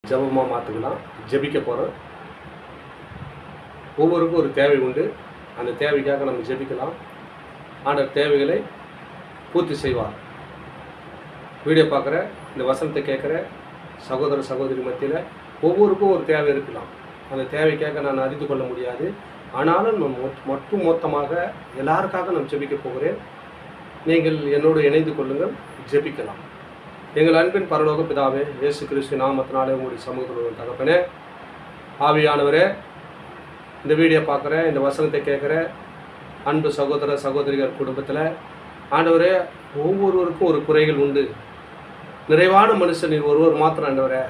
ஜபமாக மாற்றிக்கலாம். ஜபிக்க போகிறோம். ஒவ்வொருக்கும் ஒரு தேவை உண்டு. அந்த தேவைக்காக நம்ம ஜபிக்கலாம். ஆண்டவர் தேவைகளை பூர்த்தி செய்வார். வீடியோ பார்க்குற இந்த வசனத்தை கேட்குற சகோதர சகோதரி மத்தியில் ஒவ்வொருக்கும் ஒரு தேவை இருக்கலாம். அந்த தேவைக்காக நான் அறிந்து கொள்ள முடியாது. ஆனாலும் நான் மொத்தமாக எல்லாருக்காக நான் ஜெபிக்க போகிறேன். நீங்கள் என்னோடு இணைந்து கொள்ளுங்கள், ஜெபிக்கலாம். எங்கள் அன்பின் பரலோக பிதாவே, இயேசு கிறிஸ்து நாமத்தினாலே உங்களுடைய சமூகத்தில் தகப்பனே, ஆவியானவரே, இந்த வீடியோ பார்க்குற இந்த வசனத்தை கேட்குற அன்பு சகோதர சகோதரிகள் குடும்பத்தில் ஆண்டவரே, ஒவ்வொருவருக்கும் ஒரு குறைகள் உண்டு. நிறைவான மனுஷன் ஒருவர் மாத்திரம் ஆண்டவரே.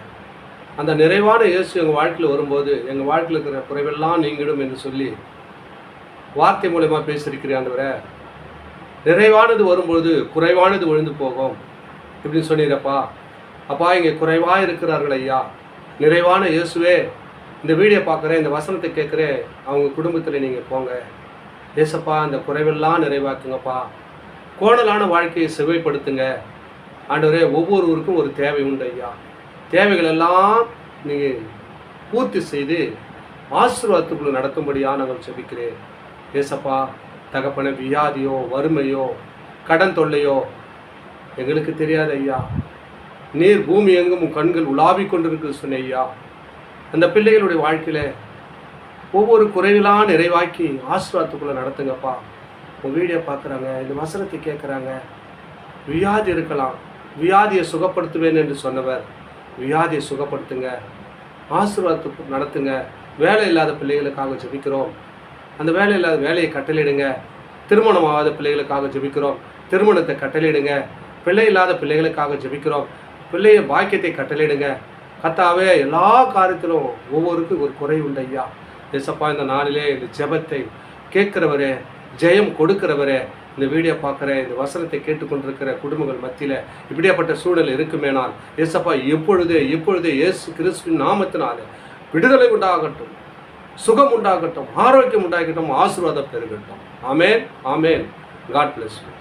அந்த நிறைவான இயேசு எங்கள் வாழ்க்கையில் வரும்போது எங்கள் வாழ்க்கையில் இருக்கிற குறைவெல்லாம் நீங்கிடும் என்று சொல்லி வார்த்தை மூலமாக பேசியிருக்கிறேன் ஆண்டவரே. நிறைவானது வரும்பொழுது குறைவானது ஒழிந்து போகும் இப்படின்னு சொன்னீரப்பா. அப்பா, இங்கே குறைவாக இருக்கிறார்கள் ஐயா. நிறைவான இயேசுவே, இந்த வீடியோ பார்க்குறேன், இந்த வசனத்தை கேட்குறேன், அவங்க குடும்பத்தில் நீங்கள் போங்க ஏசப்பா. அந்த குறைவெல்லாம் நிறைவாக்குங்கப்பா. கோணலான வாழ்க்கையை செவ்வாய்ப்படுத்துங்க ஆண்டவரே. ஒவ்வொருவருக்கும் ஒரு தேவை உண்டு ஐயா. தேவைகள் எல்லாம் நீங்கள் பூர்த்தி செய்து ஆசீர்வாதத்துக்குள்ள நடத்தும்படியாக நாங்கள் ஜெபிக்கிறேன் ஏசப்பா. தகப்பன வியாதியோ வறுமையோ கடன் தொல்லையோ எங்களுக்கு தெரியாது ஐயா. நீர் பூமி எங்கும் கண்கள் உலாவிக் கொண்டிருக்கு சொன்ன ஐயா. அந்த பிள்ளைகளுடைய வாழ்க்கையில் ஒவ்வொரு குறைவிலான நிறைவாக்கி ஆசீர்வாதத்துக்குள்ளே நடத்துங்கப்பா. உங்கள் வீடியோ பார்க்குறாங்க, இந்த வசனத்தை கேட்குறாங்க, வியாதி இருக்கலாம், வியாதியை சுகப்படுத்துவேன் என்று சொன்னவர் வியாதியை சுகப்படுத்துங்க, ஆசீர்வாதத்துக்கு நடத்துங்க. வேலை இல்லாத பிள்ளைகளுக்காக ஜெபிக்கிறோம், அந்த வேலை இல்லாத வேலையை கட்டளையிடுங்க. திருமணமாகாத பிள்ளைகளுக்காக ஜெபிக்கிறோம், திருமணத்தை கட்டளையிடுங்க. பிள்ளை இல்லாத பிள்ளைகளுக்காக ஜெபிக்கிறோம், பிள்ளைய பாக்கியத்தை கட்டளையிடுங்க. கர்த்தாவே, எல்லா காரியத்திலும் ஒவ்வொருக்கும் ஒரு குறை உண்டு ஐயா. ஏசப்பா, இந்த நாளிலே இந்த ஜெபத்தை கேட்கிறவரே, ஜெயம் கொடுக்கிறவரே, இந்த வீடியோ பார்க்குற இந்த வசனத்தை கேட்டுக்கொண்டிருக்கிற குடும்பங்கள் மத்தியில் இப்படியாப்பட்ட சூழல் இருக்குமேனால் ஏசப்பா, எப்பொழுதே இயேசு கிறிஸ்துவின் நாமத்தினால விடுதலை உண்டாகட்டும், சுகம் உண்டாகட்டும், ஆரோக்கியம் உண்டாகட்டும், ஆசீர்வாதம் பெருகட்டும். ஆமேன், ஆமேன். God bless you.